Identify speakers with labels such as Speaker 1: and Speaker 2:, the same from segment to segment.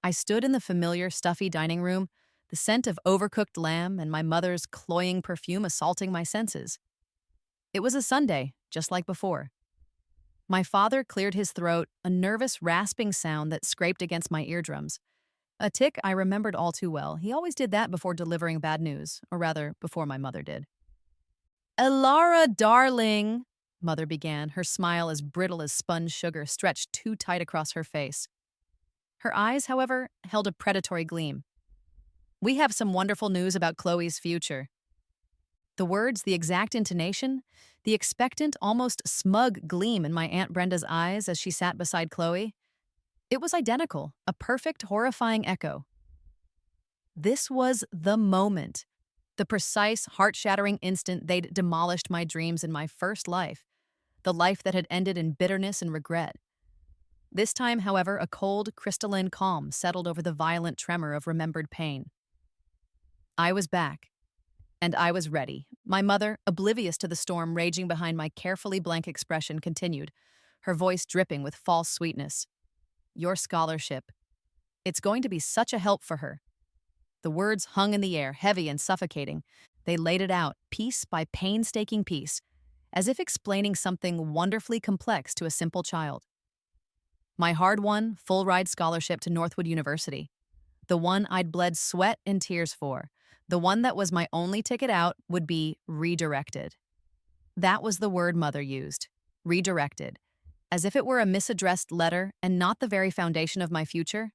Speaker 1: I stood in the familiar, stuffy dining room, the scent of overcooked lamb and my mother's cloying perfume assaulting my senses. It was a Sunday, just like before. My father cleared his throat, a nervous, rasping sound that scraped against my eardrums. A tick I remembered all too well. He always did that before delivering bad news, or rather, before my mother did. Elara, darling, Mother began, her smile as brittle as sponge sugar stretched too tight across her face. Her eyes, however, held a predatory gleam. We have some wonderful news about Chloe's future. The words, the exact intonation, the expectant, almost smug gleam in my Aunt Brenda's eyes as she sat beside Chloe. It was identical, a perfect, horrifying echo. This was the moment, the precise, heart-shattering instant they'd demolished my dreams in my first life, the life that had ended in bitterness and regret. This time, however, a cold, crystalline calm settled over the violent tremor of remembered pain. I was back, and I was ready. My mother, oblivious to the storm raging behind my carefully blank expression, continued, her voice dripping with false sweetness. Your scholarship. It's going to be such a help for her. The words hung in the air, heavy and suffocating. They laid it out, piece by painstaking piece, as if explaining something wonderfully complex to a simple child. My hard-won, full-ride scholarship to Northwood University. The one I'd bled sweat and tears for. The one that was my only ticket out would be redirected. That was the word Mother used. Redirected. As if it were a misaddressed letter and not the very foundation of my future.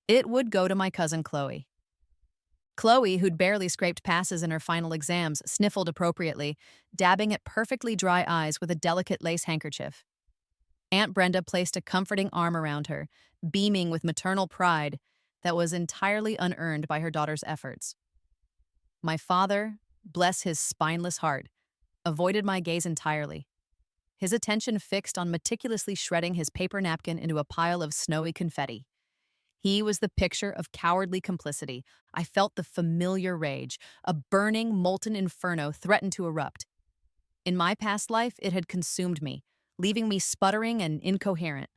Speaker 1: It would go to my cousin Chloe. Chloe, who'd barely scraped passes in her final exams, sniffled appropriately, dabbing at perfectly dry eyes with a delicate lace handkerchief. Aunt Brenda placed a comforting arm around her, beaming with maternal pride that was entirely unearned by her daughter's efforts. My father, bless his spineless heart, avoided my gaze entirely, his attention fixed on meticulously shredding his paper napkin into a pile of snowy confetti. He was the picture of cowardly complicity. I felt the familiar rage. A burning, molten inferno threatened to erupt. In my past life, it had consumed me, leaving me sputtering and incoherent.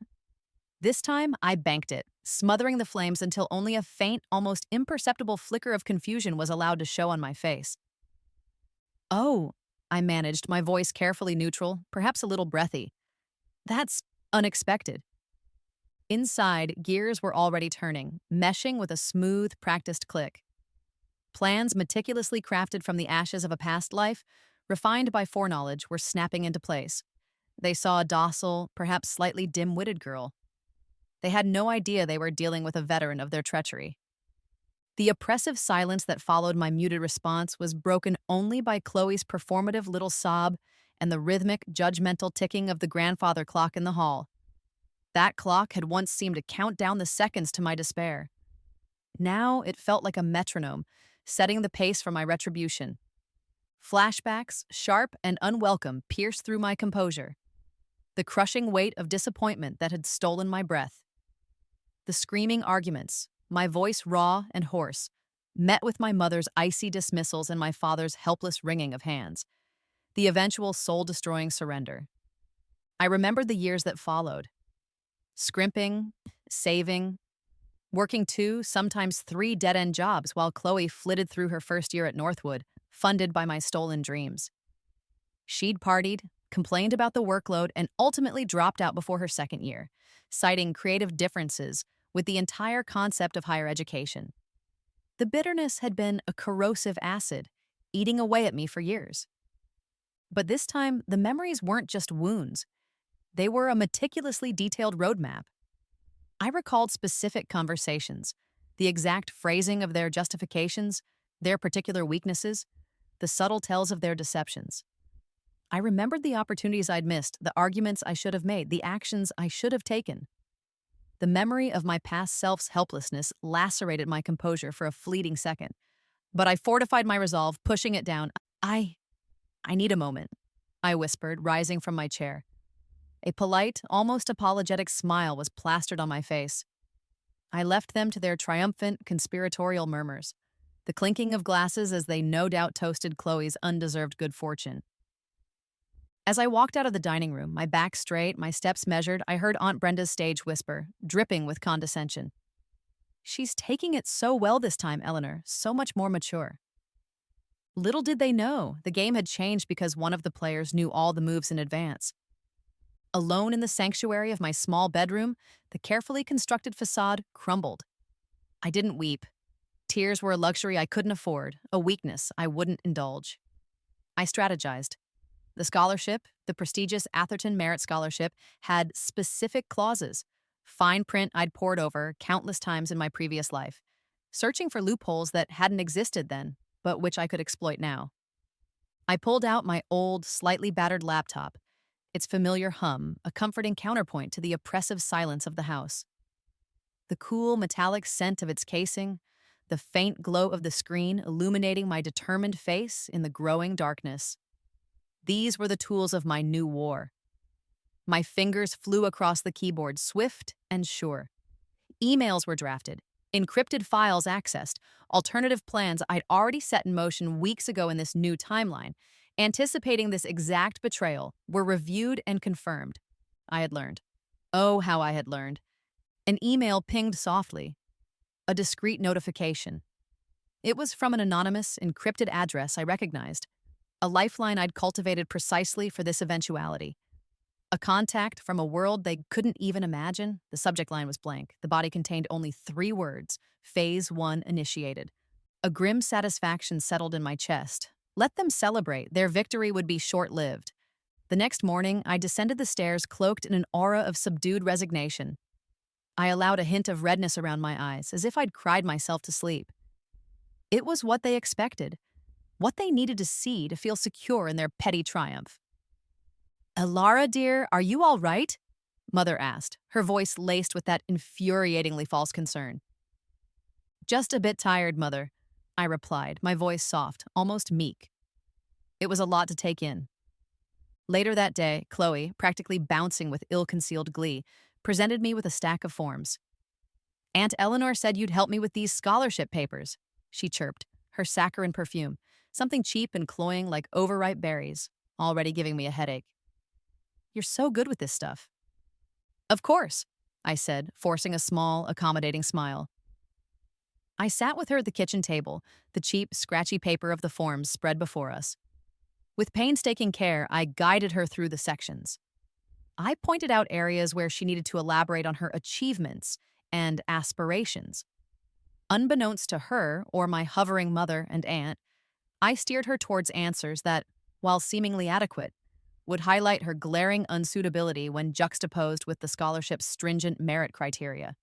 Speaker 1: This time, I banked it, smothering the flames until only a faint, almost imperceptible flicker of confusion was allowed to show on my face. Oh, I managed, my voice carefully neutral, perhaps a little breathy. That's unexpected. Inside, gears were already turning, meshing with a smooth, practiced click. Plans meticulously crafted from the ashes of a past life, refined by foreknowledge, were snapping into place. They saw a docile, perhaps slightly dim-witted girl. They had no idea they were dealing with a veteran of their treachery. The oppressive silence that followed my muted response was broken only by Chloe's performative little sob and the rhythmic, judgmental ticking of the grandfather clock in the hall. That clock had once seemed to count down the seconds to my despair. Now it felt like a metronome, setting the pace for my retribution. Flashbacks, sharp and unwelcome, pierced through my composure. The crushing weight of disappointment that had stolen my breath. The screaming arguments, my voice raw and hoarse, met with my mother's icy dismissals and my father's helpless wringing of hands. The eventual soul-destroying surrender. I remembered the years that followed. Scrimping, saving, working 2, sometimes 3 dead-end jobs while Chloe flitted through her first year at Northwood, funded by my stolen dreams. She'd partied, complained about the workload, and ultimately dropped out before her second year, citing creative differences with the entire concept of higher education. The bitterness had been a corrosive acid, eating away at me for years. But this time, the memories weren't just wounds. They were a meticulously detailed roadmap. I recalled specific conversations, the exact phrasing of their justifications, their particular weaknesses, the subtle tells of their deceptions. I remembered the opportunities I'd missed, the arguments I should have made, the actions I should have taken. The memory of my past self's helplessness lacerated my composure for a fleeting second, but I fortified my resolve, pushing it down. I need a moment, I whispered, rising from my chair. A polite, almost apologetic smile was plastered on my face. I left them to their triumphant, conspiratorial murmurs, the clinking of glasses as they no doubt toasted Chloe's undeserved good fortune. As I walked out of the dining room, my back straight, my steps measured, I heard Aunt Brenda's stage whisper, dripping with condescension. She's taking it so well this time, Eleanor, so much more mature. Little did they know, the game had changed because one of the players knew all the moves in advance. Alone in the sanctuary of my small bedroom, the carefully constructed facade crumbled. I didn't weep. Tears were a luxury I couldn't afford, a weakness I wouldn't indulge. I strategized. The scholarship, the prestigious Atherton Merit Scholarship, had specific clauses, fine print I'd pored over countless times in my previous life, searching for loopholes that hadn't existed then, but which I could exploit now. I pulled out my old, slightly battered laptop, its familiar hum, a comforting counterpoint to the oppressive silence of the house. The cool, metallic scent of its casing, the faint glow of the screen illuminating my determined face in the growing darkness. These were the tools of my new war. My fingers flew across the keyboard, swift and sure. Emails were drafted, encrypted files accessed, alternative plans I'd already set in motion weeks ago in this new timeline, anticipating this exact betrayal, were reviewed and confirmed. I had learned. Oh, how I had learned. An email pinged softly. A discreet notification. It was from an anonymous, encrypted address I recognized. A lifeline I'd cultivated precisely for this eventuality. A contact from a world they couldn't even imagine. The subject line was blank. The body contained only 3 words. Phase 1 initiated. A grim satisfaction settled in my chest. Let them celebrate. Their victory would be short-lived. The next morning, I descended the stairs cloaked in an aura of subdued resignation. I allowed a hint of redness around my eyes, as if I'd cried myself to sleep. It was what they expected, what they needed to see to feel secure in their petty triumph. "Elara, dear, are you all right?" Mother asked, her voice laced with that infuriatingly false concern. "Just a bit tired, Mother," I replied, my voice soft, almost meek. It was a lot to take in. Later that day, Chloe, practically bouncing with ill-concealed glee, presented me with a stack of forms. "Aunt Eleanor said you'd help me with these scholarship papers," she chirped, her saccharine perfume, something cheap and cloying like overripe berries, already giving me a headache. "You're so good with this stuff." "Of course," I said, forcing a small, accommodating smile. I sat with her at the kitchen table, the cheap, scratchy paper of the forms spread before us. With painstaking care, I guided her through the sections. I pointed out areas where she needed to elaborate on her achievements and aspirations. Unbeknownst to her or my hovering mother and aunt, I steered her towards answers that, while seemingly adequate, would highlight her glaring unsuitability when juxtaposed with the scholarship's stringent merit criteria.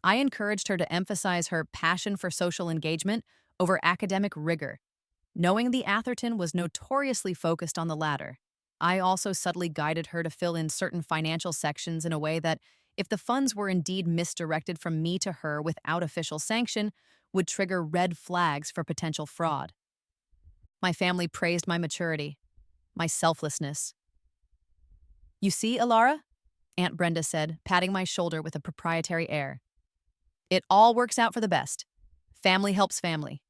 Speaker 1: I encouraged her to emphasize her passion for social engagement over academic rigor. Knowing the Atherton was notoriously focused on the latter, I also subtly guided her to fill in certain financial sections in a way that, if the funds were indeed misdirected from me to her without official sanction, would trigger red flags for potential fraud. My family praised my maturity, my selflessness. "You see, Elara?" Aunt Brenda said, patting my shoulder with a proprietary air. "It all works out for the best. Family helps family."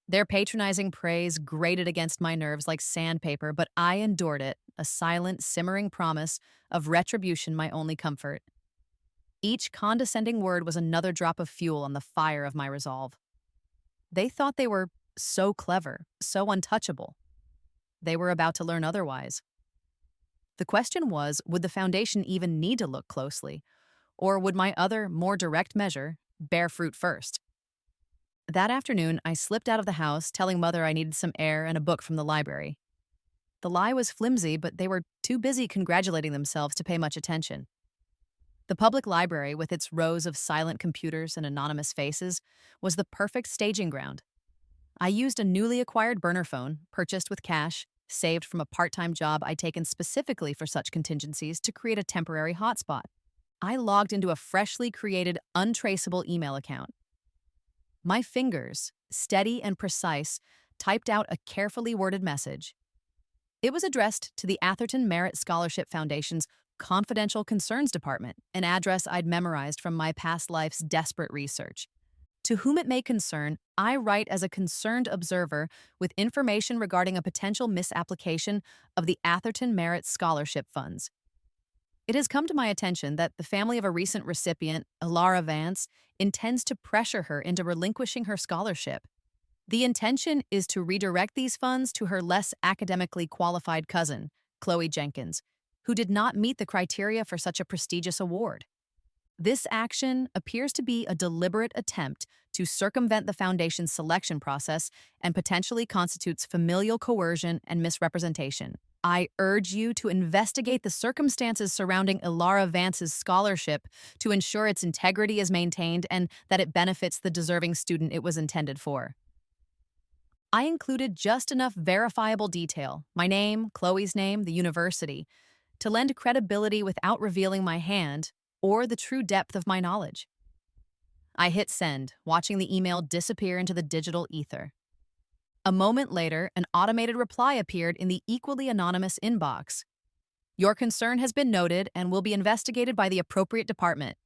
Speaker 1: Their patronizing praise grated against my nerves like sandpaper, but I endured it, a silent, simmering promise of retribution my only comfort. Each condescending word was another drop of fuel on the fire of my resolve. They thought they were so clever, so untouchable. They were about to learn otherwise. The question was, would the foundation even need to look closely, or would my other, more direct measure bear fruit first? That afternoon, I slipped out of the house, telling Mother I needed some air and a book from the library. The lie was flimsy, but they were too busy congratulating themselves to pay much attention. The public library, with its rows of silent computers and anonymous faces, was the perfect staging ground. I used a newly acquired burner phone, purchased with cash, saved from a part-time job I'd taken specifically for such contingencies, to create a temporary hotspot. I logged into a freshly created, untraceable email account. My fingers, steady and precise, typed out a carefully worded message. It was addressed to the Atherton Merit Scholarship Foundation's Confidential Concerns Department, an address I'd memorized from my past life's desperate research. To whom it may concern, I write as a concerned observer with information regarding a potential misapplication of the Atherton Merit Scholarship Funds. It has come to my attention that the family of a recent recipient, Alara Vance, intends to pressure her into relinquishing her scholarship. The intention is to redirect these funds to her less academically qualified cousin, Chloe Jenkins, who did not meet the criteria for such a prestigious award. This action appears to be a deliberate attempt to circumvent the foundation's selection process and potentially constitutes familial coercion and misrepresentation. I urge you to investigate the circumstances surrounding Ilara Vance's scholarship to ensure its integrity is maintained and that it benefits the deserving student it was intended for. I included just enough verifiable detail, my name, Chloe's name, the university, to lend credibility without revealing my hand or the true depth of my knowledge. I hit send, watching the email disappear into the digital ether. A moment later, an automated reply appeared in the equally anonymous inbox. Your concern has been noted and will be investigated by the appropriate department.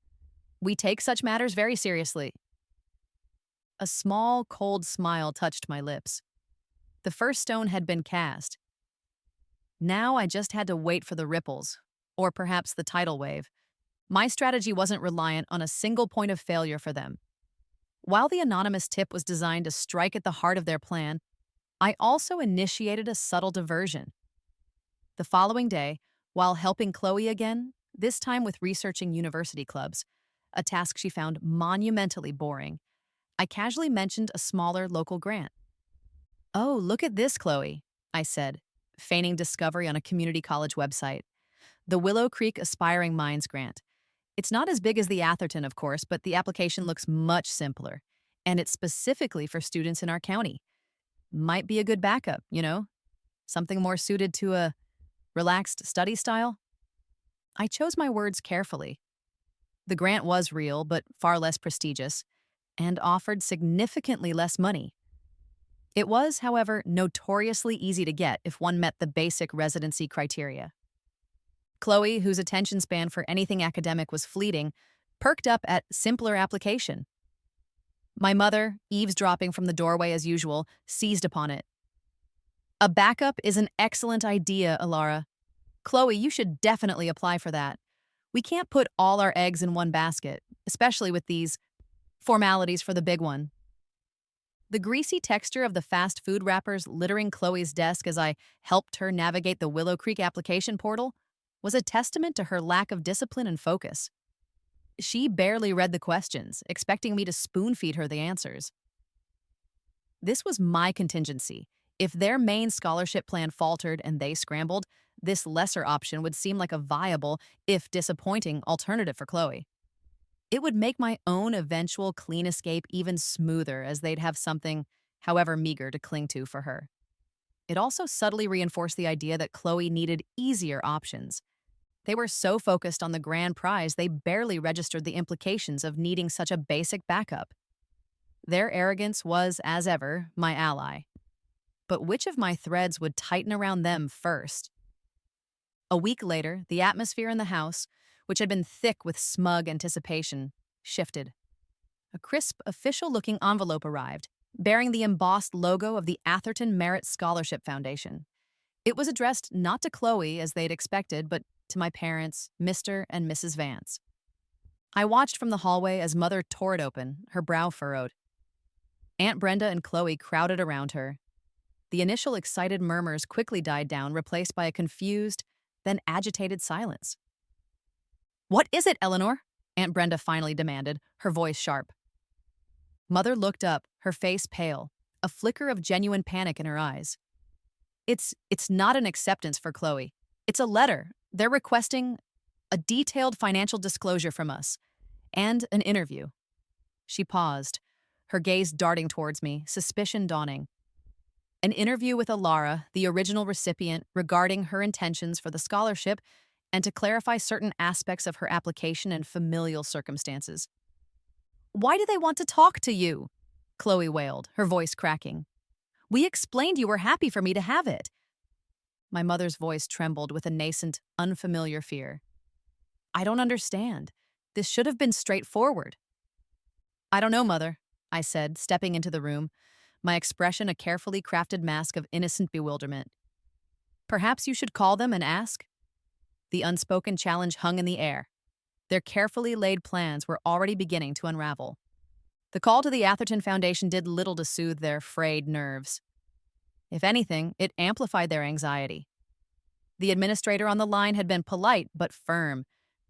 Speaker 1: We take such matters very seriously. A small, cold smile touched my lips. The first stone had been cast. Now I just had to wait for the ripples, or perhaps the tidal wave. My strategy wasn't reliant on a single point of failure for them. While the anonymous tip was designed to strike at the heart of their plan, I also initiated a subtle diversion. The following day, while helping Chloe again, this time with researching university clubs, a task she found monumentally boring, I casually mentioned a smaller local grant. "Oh, look at this, Chloe," I said, feigning discovery on a community college website. "The Willow Creek Aspiring Minds Grant. It's not as big as the Atherton, of course, but the application looks much simpler, and it's specifically for students in our county. Might be a good backup, something more suited to a relaxed study style." I chose my words carefully. The grant was real, but far less prestigious, and offered significantly less money. It was, however, notoriously easy to get if one met the basic residency criteria. Chloe, whose attention span for anything academic was fleeting, perked up at simpler application. My mother, eavesdropping from the doorway as usual, seized upon it. "A backup is an excellent idea, Alara. Chloe, you should definitely apply for that. We can't put all our eggs in one basket, especially with these formalities for the big one." The greasy texture of the fast food wrappers littering Chloe's desk as I helped her navigate the Willow Creek application portal was a testament to her lack of discipline and focus. She barely read the questions, expecting me to spoon-feed her the answers. This was my contingency. If their main scholarship plan faltered and they scrambled, this lesser option would seem like a viable, if disappointing, alternative for Chloe. It would make my own eventual clean escape even smoother, as they'd have something, however meager, to cling to for her. It also subtly reinforced the idea that Chloe needed easier options. They were so focused on the grand prize, they barely registered the implications of needing such a basic backup. Their arrogance was, as ever, my ally. But which of my threads would tighten around them first? A week later, the atmosphere in the house, which had been thick with smug anticipation, shifted. A crisp, official-looking envelope arrived, bearing the embossed logo of the Atherton Merit Scholarship Foundation. It was addressed not to Chloe, as they'd expected, but to my parents, Mr. and Mrs. Vance. I watched from the hallway as Mother tore it open, her brow furrowed. Aunt Brenda and Chloe crowded around her. The initial excited murmurs quickly died down, replaced by a confused, then agitated silence. "What is it, Eleanor?" Aunt Brenda finally demanded, her voice sharp. Mother looked up, her face pale, a flicker of genuine panic in her eyes. It's not an acceptance for Chloe. It's a letter. They're requesting a detailed financial disclosure from us, and an interview." She paused, her gaze darting towards me, suspicion dawning. An interview with Alara, the original recipient, regarding her intentions for the scholarship and to clarify certain aspects of her application and familial circumstances. "Why do they want to talk to you?" Chloe wailed, her voice cracking. "We explained you were happy for me to have it." My mother's voice trembled with a nascent, unfamiliar fear. "I don't understand. This should have been straightforward." "I don't know, Mother," I said, stepping into the room, my expression a carefully crafted mask of innocent bewilderment. "Perhaps you should call them and ask?" The unspoken challenge hung in the air. Their carefully laid plans were already beginning to unravel. The call to the Atherton Foundation did little to soothe their frayed nerves. If anything, it amplified their anxiety. The administrator on the line had been polite but firm,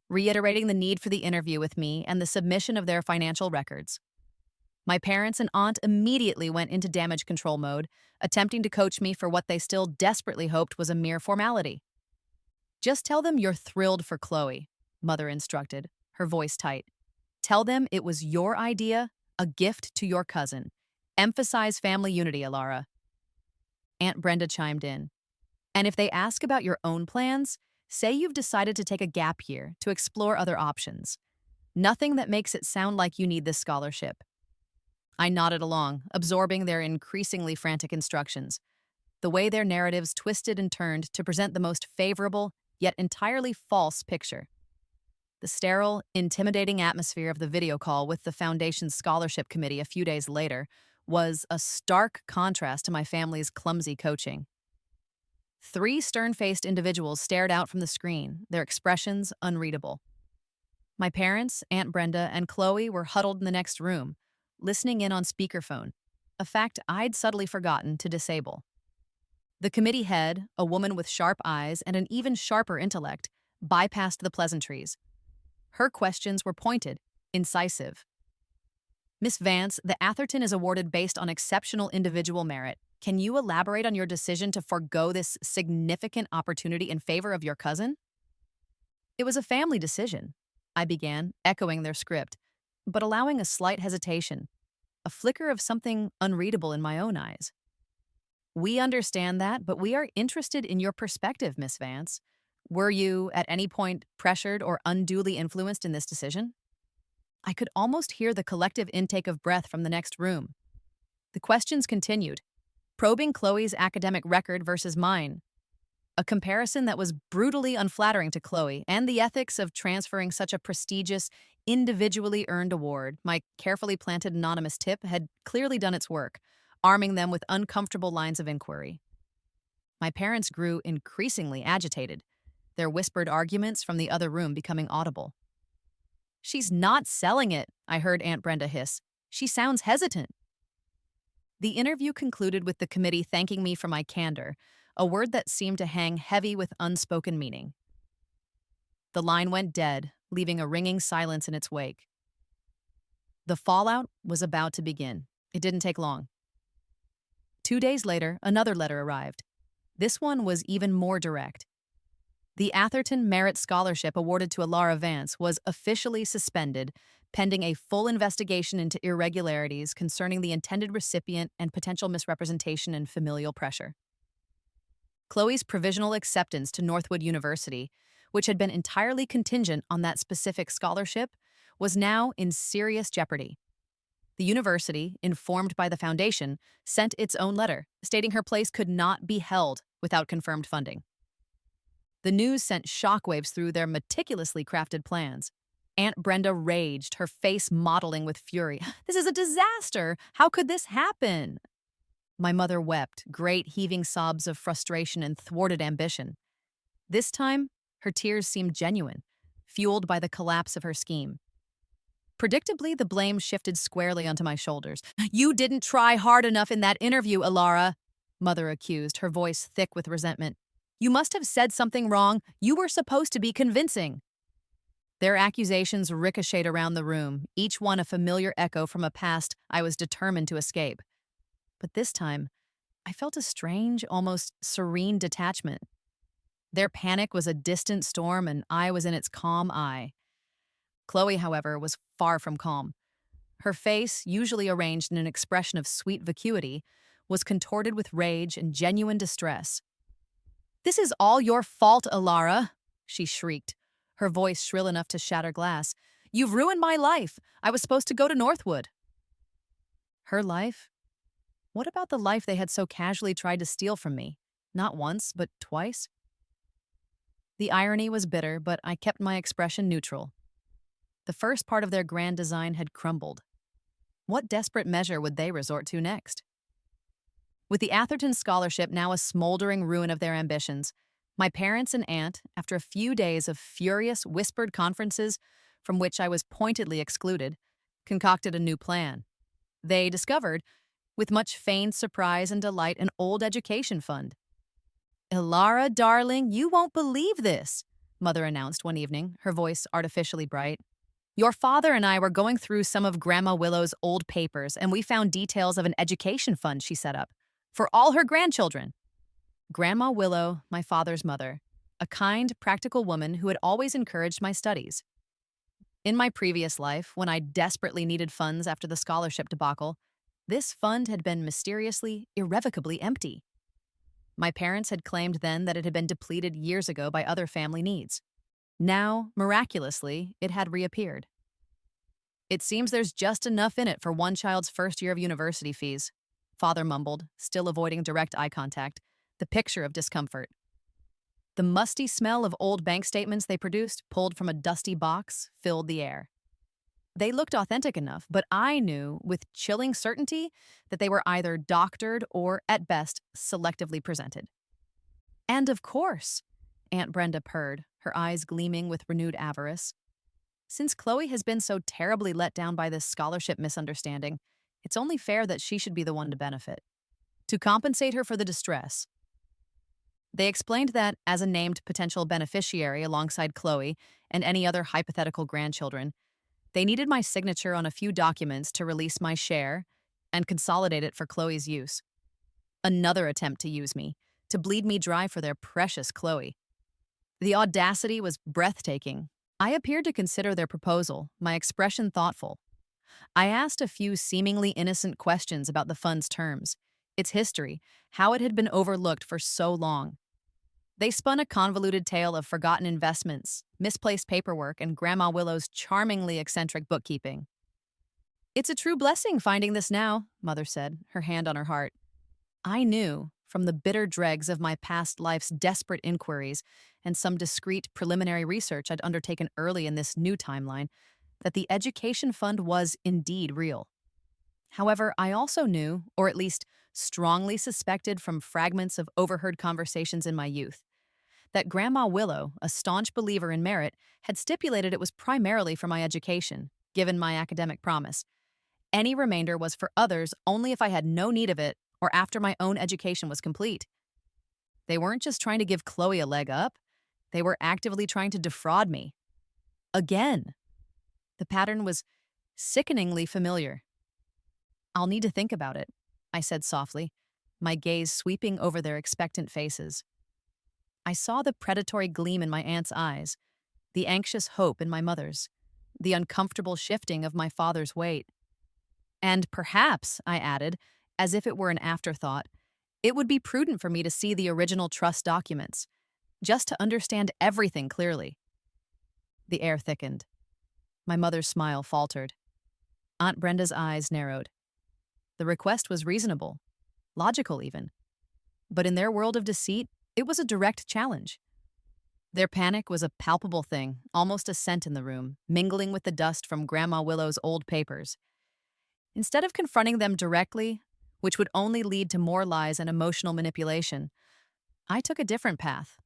Speaker 1: reiterating the need for the interview with me and the submission of their financial records. My parents and aunt immediately went into damage control mode, attempting to coach me for what they still desperately hoped was a mere formality. "Just tell them you're thrilled for Chloe," Mother instructed, her voice tight. "Tell them it was your idea, a gift to your cousin. Emphasize family unity, Alara." Aunt Brenda chimed in. "And if they ask about your own plans, say you've decided to take a gap year to explore other options. Nothing that makes it sound like you need this scholarship." I nodded along, absorbing their increasingly frantic instructions. The way their narratives twisted and turned to present the most favorable, yet entirely false picture. The sterile, intimidating atmosphere of the video call with the Foundation's scholarship committee a few days later was a stark contrast to my family's clumsy coaching. Three stern-faced individuals stared out from the screen, their expressions unreadable. My parents, Aunt Brenda, and Chloe were huddled in the next room, listening in on speakerphone, a fact I'd subtly forgotten to disable. The committee head, a woman with sharp eyes and an even sharper intellect, bypassed the pleasantries. Her questions were pointed, incisive. "Miss Vance, the Atherton is awarded based on exceptional individual merit. Can you elaborate on your decision to forego this significant opportunity in favor of your cousin?" "It was a family decision," I began, echoing their script, but allowing a slight hesitation, a flicker of something unreadable in my own eyes. "We understand that, but we are interested in your perspective, Miss Vance. Were you, at any point, pressured or unduly influenced in this decision?" I could almost hear the collective intake of breath from the next room. The questions continued, probing Chloe's academic record versus mine, a comparison that was brutally unflattering to Chloe and the ethics of transferring such a prestigious, individually earned award. My carefully planted anonymous tip had clearly done its work, arming them with uncomfortable lines of inquiry. My parents grew increasingly agitated, their whispered arguments from the other room becoming audible. "She's not selling it," I heard Aunt Brenda hiss. "She sounds hesitant." The interview concluded with the committee thanking me for my candor, a word that seemed to hang heavy with unspoken meaning. The line went dead, leaving a ringing silence in its wake. The fallout was about to begin. It didn't take long. 2 days later, another letter arrived. This one was even more direct. The Atherton Merit Scholarship awarded to Alara Vance was officially suspended, pending a full investigation into irregularities concerning the intended recipient and potential misrepresentation and familial pressure. Chloe's provisional acceptance to Northwood University, which had been entirely contingent on that specific scholarship, was now in serious jeopardy. The university, informed by the foundation, sent its own letter, stating her place could not be held without confirmed funding. The news sent shockwaves through their meticulously crafted plans. Aunt Brenda raged, her face mottling with fury. "This is a disaster! How could this happen?" My mother wept, great heaving sobs of frustration and thwarted ambition. This time, her tears seemed genuine, fueled by the collapse of her scheme. Predictably, the blame shifted squarely onto my shoulders. "You didn't try hard enough in that interview, Alara," Mother accused, her voice thick with resentment. "You must have said something wrong. You were supposed to be convincing." Their accusations ricocheted around the room, each one a familiar echo from a past I was determined to escape. But this time, I felt a strange, almost serene detachment. Their panic was a distant storm, and I was in its calm eye. Chloe, however, was far from calm. Her face, usually arranged in an expression of sweet vacuity, was contorted with rage and genuine distress. "This is all your fault, Alara," she shrieked, her voice shrill enough to shatter glass. "You've ruined my life. I was supposed to go to Northwood." Her life? What about the life they had so casually tried to steal from me? Not once, but twice? The irony was bitter, but I kept my expression neutral. The first part of their grand design had crumbled. What desperate measure would they resort to next? With the Atherton Scholarship now a smoldering ruin of their ambitions, My parents and aunt, after a few days of furious whispered conferences from which I was pointedly excluded, concocted a new plan. They discovered, with much feigned surprise and delight, an old education fund. "Ilara, darling, you won't believe this," Mother announced one evening, her voice artificially bright. "Your father and I were going through some of Grandma Willow's old papers, and we found details of an education fund she set up for all her grandchildren." Grandma Willow, my father's mother, a kind, practical woman who had always encouraged my studies. In my previous life, when I desperately needed funds after the scholarship debacle, this fund had been mysteriously, irrevocably empty. My parents had claimed then that it had been depleted years ago by other family needs. Now, miraculously, it had reappeared. "It seems there's just enough in it for one child's first year of university fees," Father mumbled, still avoiding direct eye contact, the picture of discomfort. The musty smell of old bank statements they produced, pulled from a dusty box, filled the air. They looked authentic enough, but I knew with chilling certainty that they were either doctored or, at best, selectively presented. "And of course," Aunt Brenda purred, her eyes gleaming with renewed avarice, "since Chloe has been so terribly let down by this scholarship misunderstanding, it's only fair that she should be the one to benefit. To compensate her for the distress." They explained that, as a named potential beneficiary alongside Chloe and any other hypothetical grandchildren, they needed my signature on a few documents to release my share and consolidate it for Chloe's use. Another attempt to use me, to bleed me dry for their precious Chloe. The audacity was breathtaking. I appeared to consider their proposal, my expression thoughtful. I asked a few seemingly innocent questions about the fund's terms, its history, how it had been overlooked for so long. They spun a convoluted tale of forgotten investments, misplaced paperwork, and Grandma Willow's charmingly eccentric bookkeeping. "It's a true blessing finding this now," Mother said, her hand on her heart. I knew, from the bitter dregs of my past life's desperate inquiries and some discreet preliminary research I'd undertaken early in this new timeline, that the education fund was indeed real. However, I also knew, or at least strongly suspected from fragments of overheard conversations in my youth, that Grandma Willow, a staunch believer in merit, had stipulated it was primarily for my education, given my academic promise. Any remainder was for others only if I had no need of it or after my own education was complete. They weren't just trying to give Chloe a leg up, they were actively trying to defraud me. Again. The pattern was sickeningly familiar. "I'll need to think about it," I said softly, my gaze sweeping over their expectant faces. I saw the predatory gleam in my aunt's eyes, the anxious hope in my mother's, the uncomfortable shifting of my father's weight. "And perhaps," I added, as if it were an afterthought, "it would be prudent for me to see the original trust documents, just to understand everything clearly." The air thickened. My mother's smile faltered. Aunt Brenda's eyes narrowed. The request was reasonable, logical even. But in their world of deceit, it was a direct challenge. Their panic was a palpable thing, almost a scent in the room, mingling with the dust from Grandma Willow's old papers. Instead of confronting them directly, which would only lead to more lies and emotional manipulation, I took a different path.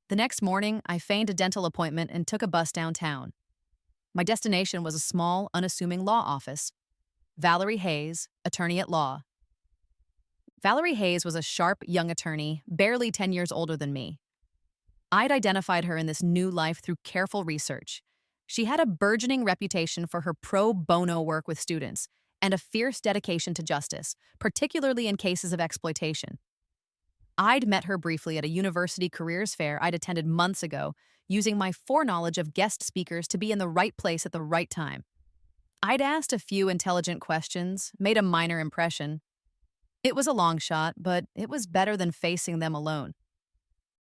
Speaker 1: The next morning, I feigned a dental appointment and took a bus downtown. My destination was a small, unassuming law office. Valerie Hayes, attorney at law. Valerie Hayes was a sharp, young attorney, barely 10 years older than me. I'd identified her in this new life through careful research. She had a burgeoning reputation for her pro bono work with students and a fierce dedication to justice, particularly in cases of exploitation. I'd met her briefly at a university careers fair I'd attended months ago, using my foreknowledge of guest speakers to be in the right place at the right time. I'd asked a few intelligent questions, made a minor impression. It was a long shot, but it was better than facing them alone.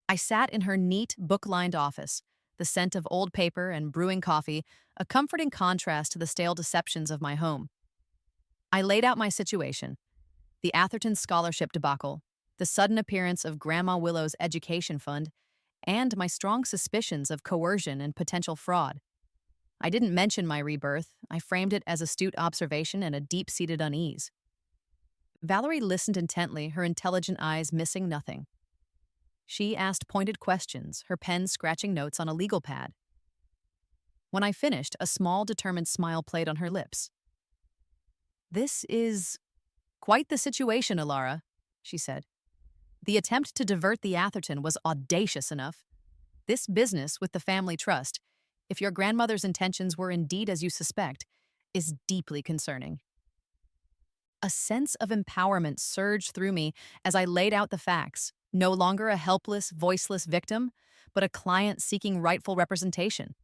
Speaker 1: I sat in her neat, book-lined office, the scent of old paper and brewing coffee, a comforting contrast to the stale deceptions of my home. I laid out my situation: the Atherton scholarship debacle, the sudden appearance of Grandma Willow's education fund, and my strong suspicions of coercion and potential fraud. I didn't mention my rebirth. I framed it as astute observation and a deep-seated unease. Valerie listened intently, her intelligent eyes missing nothing. She asked pointed questions, her pen scratching notes on a legal pad. When I finished, a small, determined smile played on her lips. "This is quite the situation, Alara," she said. "The attempt to divert the Atherton was audacious enough. This business with the family trust, if your grandmother's intentions were indeed as you suspect, is deeply concerning." A sense of empowerment surged through me as I laid out the facts, no longer a helpless, voiceless victim, but a client seeking rightful representation.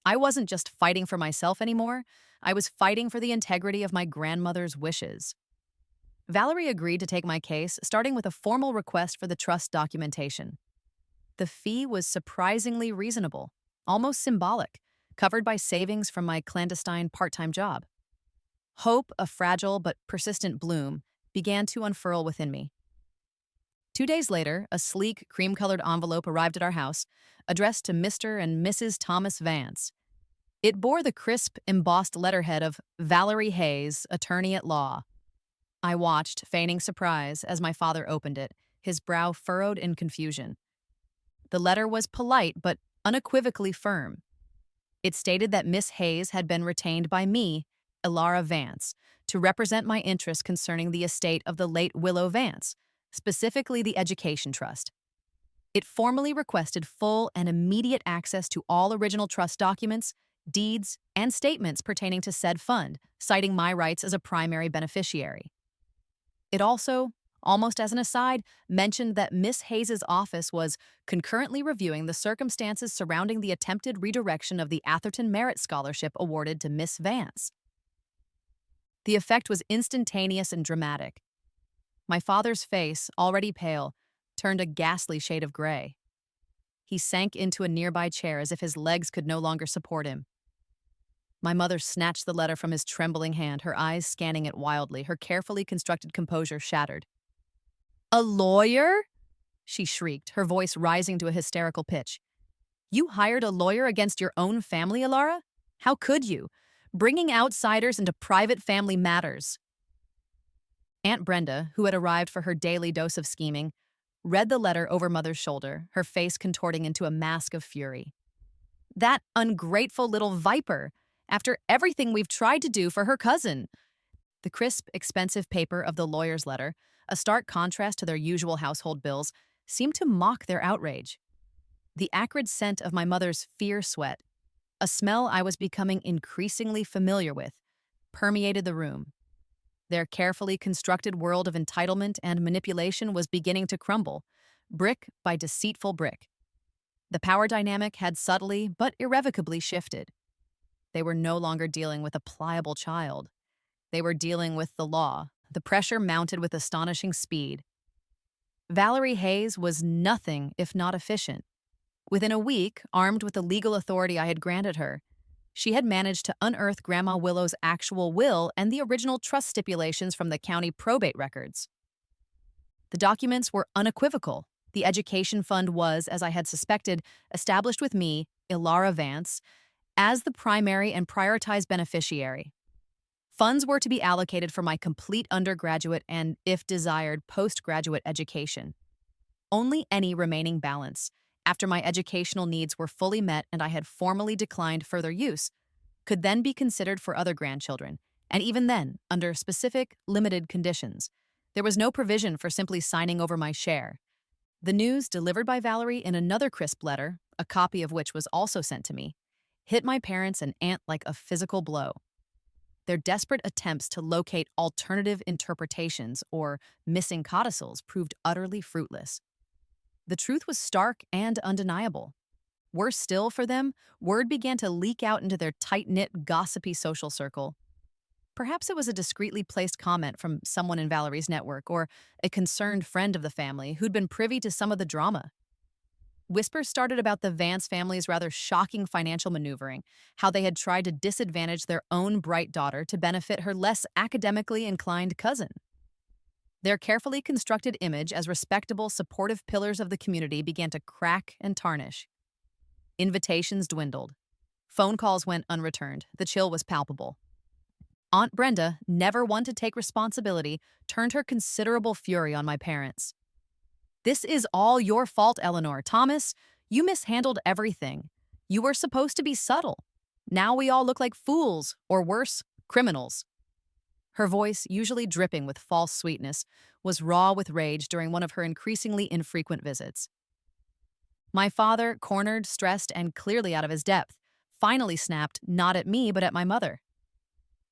Speaker 1: I wasn't just fighting for myself anymore, I was fighting for the integrity of my grandmother's wishes. Valerie agreed to take my case, starting with a formal request for the trust documentation. The fee was surprisingly reasonable, almost symbolic, covered by savings from my clandestine part-time job. Hope, a fragile but persistent bloom, began to unfurl within me. 2 days later, a sleek, cream-colored envelope arrived at our house, addressed to Mr. and Mrs. Thomas Vance. It bore the crisp, embossed letterhead of Valerie Hayes, Attorney at Law. I watched, feigning surprise, as my father opened it, his brow furrowed in confusion. The letter was polite but unequivocally firm. It stated that Miss Hayes had been retained by me, Elara Vance, to represent my interests concerning the estate of the late Willow Vance, specifically the Education Trust. It formally requested full and immediate access to all original trust documents, deeds, and statements pertaining to said fund, citing my rights as a primary beneficiary. It also, almost as an aside, mentioned that Miss Hayes's office was concurrently reviewing the circumstances surrounding the attempted redirection of the Atherton Merit Scholarship awarded to Miss Vance. The effect was instantaneous and dramatic. My father's face, already pale, turned a ghastly shade of gray. He sank into a nearby chair as if his legs could no longer support him. My mother snatched the letter from his trembling hand, her eyes scanning it wildly, her carefully constructed composure shattered. "A lawyer?" she shrieked, her voice rising to a hysterical pitch. "You hired a lawyer against your own family, Alara? How could you? Bringing outsiders into private family matters." Aunt Brenda, who had arrived for her daily dose of scheming, read the letter over Mother's shoulder, her face contorting into a mask of fury. "That ungrateful little viper! After everything we've tried to do for her cousin." The crisp, expensive paper of the lawyer's letter, a stark contrast to their usual household bills, seemed to mock their outrage. The acrid scent of my mother's fear sweat, a smell I was becoming increasingly familiar with, permeated the room. Their carefully constructed world of entitlement and manipulation was beginning to crumble, brick by deceitful brick. The power dynamic had subtly but irrevocably shifted. They were no longer dealing with a pliable child. They were dealing with the law. The pressure mounted with astonishing speed. Valerie Hayes was nothing if not efficient. Within a week, armed with the legal authority I had granted her, she had managed to unearth Grandma Willow's actual will and the original trust stipulations from the county probate records. The documents were unequivocal. The education fund was, as I had suspected, established with me, Elara Vance, as the primary and prioritized beneficiary. Funds were to be allocated for my complete undergraduate and, if desired, postgraduate education. Only any remaining balance, after my educational needs were fully met and I had formally declined further use, could then be considered for other grandchildren, and even then, under specific, limited conditions. There was no provision for simply signing over my share. The news, delivered by Valerie in another crisp letter, a copy of which was also sent to me, hit my parents and aunt like a physical blow. Their desperate attempts to locate alternative interpretations or missing codicils proved utterly fruitless. The truth was stark and undeniable. Worse still for them, word began to leak out into their tight-knit, gossipy social circle. Perhaps it was a discreetly placed comment from someone in Valerie's network or a concerned friend of the family who'd been privy to some of the drama. Whispers started about the Vance family's rather shocking financial maneuvering, how they had tried to disadvantage their own bright daughter to benefit her less academically inclined cousin. Their carefully constructed image as respectable, supportive pillars of the community began to crack and tarnish. Invitations dwindled. Phone calls went unreturned. The chill was palpable. Aunt Brenda, never one to take responsibility, turned her considerable fury on my parents. This is all your fault, Eleanor. Thomas, you mishandled everything. You were supposed to be subtle. Now we all look like fools, or worse, criminals. Her voice, usually dripping with false sweetness, was raw with rage during one of her increasingly infrequent visits. My father, cornered, stressed, and clearly out of his depth, finally snapped not at me but at my mother.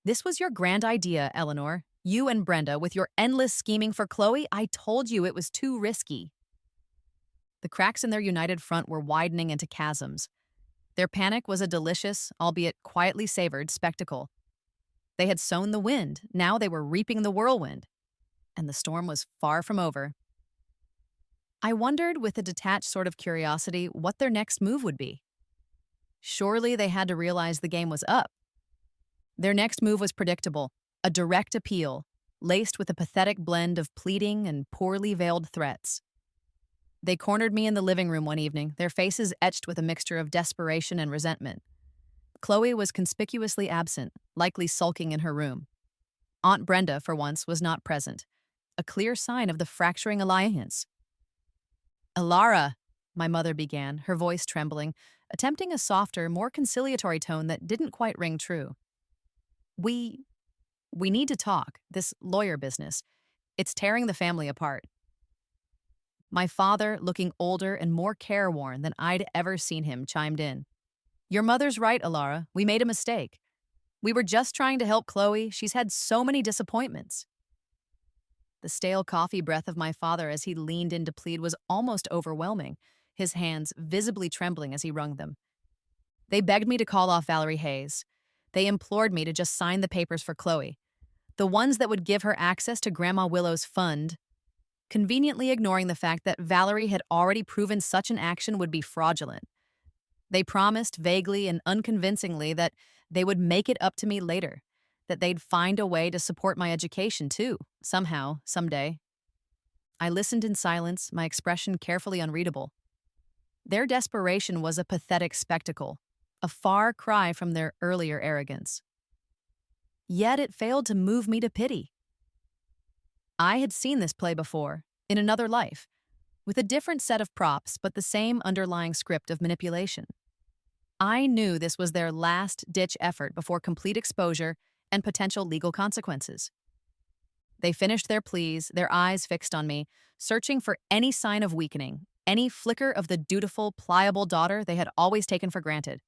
Speaker 1: This was your grand idea, Eleanor. You and Brenda, with your endless scheming for Chloe, I told you it was too risky. The cracks in their united front were widening into chasms. Their panic was a delicious, albeit quietly savored, spectacle. They had sown the wind, now they were reaping the whirlwind. And the storm was far from over. I wondered, with a detached sort of curiosity, what their next move would be. Surely they had to realize the game was up. Their next move was predictable, a direct appeal, laced with a pathetic blend of pleading and poorly veiled threats. They cornered me in the living room one evening, their faces etched with a mixture of desperation and resentment. Chloe was conspicuously absent, likely sulking in her room. Aunt Brenda, for once, was not present, a clear sign of the fracturing alliance. "Elara," my mother began, her voice trembling, attempting a softer, more conciliatory tone that didn't quite ring true. We need to talk, this lawyer business. It's tearing the family apart." My father, looking older and more careworn than I'd ever seen him, chimed in. "Your mother's right, Elara. We made a mistake. We were just trying to help Chloe. She's had so many disappointments." The stale coffee breath of my father as he leaned in to plead was almost overwhelming, his hands visibly trembling as he wrung them. They begged me to call off Valerie Hayes. They implored me to just sign the papers for Chloe, the ones that would give her access to Grandma Willow's fund, conveniently ignoring the fact that Valerie had already proven such an action would be fraudulent. They promised vaguely and unconvincingly that they would make it up to me later, that they'd find a way to support my education too, somehow, someday. I listened in silence, my expression carefully unreadable. Their desperation was a pathetic spectacle, a far cry from their earlier arrogance. Yet it failed to move me to pity. I had seen this play before, in another life, with a different set of props but the same underlying script of manipulation. I knew this was their last-ditch effort before complete exposure and potential legal consequences. They finished their pleas, their eyes fixed on me, searching for any sign of weakening, any flicker of the dutiful, pliable daughter they had always taken for granted.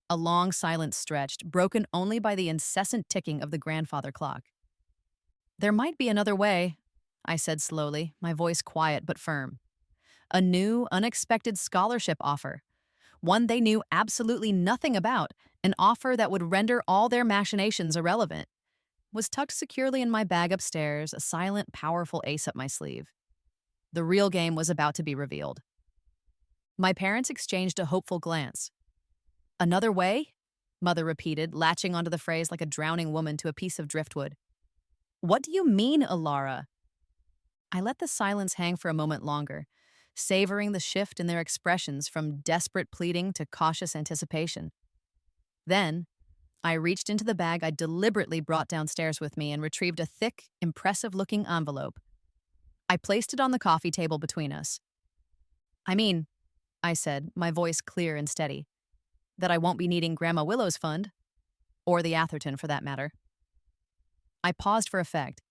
Speaker 1: A long silence stretched, broken only by the incessant ticking of the grandfather clock. "There might be another way," I said slowly, my voice quiet but firm. "A new, unexpected scholarship offer. One they knew absolutely nothing about, an offer that would render all their machinations irrelevant." Was tucked securely in my bag upstairs, a silent, powerful ace up my sleeve. The real game was about to be revealed. My parents exchanged a hopeful glance. "Another way?" Mother repeated, latching onto the phrase like a drowning woman to a piece of driftwood. "What do you mean, Elara?" I let the silence hang for a moment longer, savoring the shift in their expressions from desperate pleading to cautious anticipation. Then, I reached into the bag I deliberately brought downstairs with me and retrieved a thick, impressive-looking envelope. I placed it on the coffee table between us. "I mean," I said, my voice clear and steady, "that I won't be needing Grandma Willow's fund, or the Atherton for that matter." I paused for effect.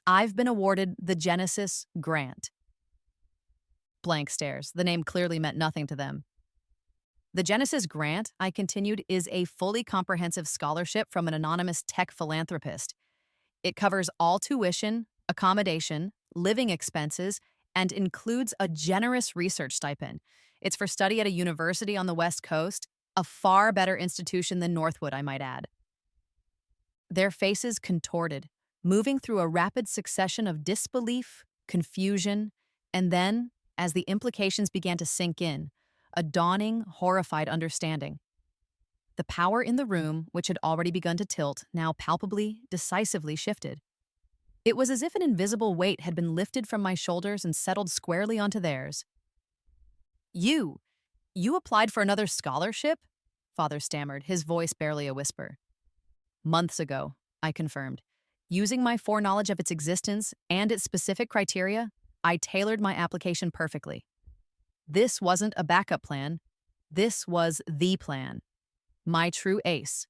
Speaker 1: "I've been awarded the Genesis Grant." Blank stares. The name clearly meant nothing to them. "The Genesis Grant," I continued, "is a fully comprehensive scholarship from an anonymous tech philanthropist. It covers all tuition, accommodation, living expenses, and includes a generous research stipend. It's for study at a university on the West Coast, a far better institution than Northwood, I might add." Their faces contorted, moving through a rapid succession of disbelief, confusion, and then, as the implications began to sink in, a dawning, horrified understanding. The power in the room, which had already begun to tilt, now palpably, decisively shifted. It was as if an invisible weight had been lifted from my shoulders and settled squarely onto theirs. You applied for another scholarship?" Father stammered, his voice barely a whisper. "Months ago," I confirmed. "Using my foreknowledge of its existence and its specific criteria, I tailored my application perfectly. This wasn't a backup plan. This was the plan. My true ace.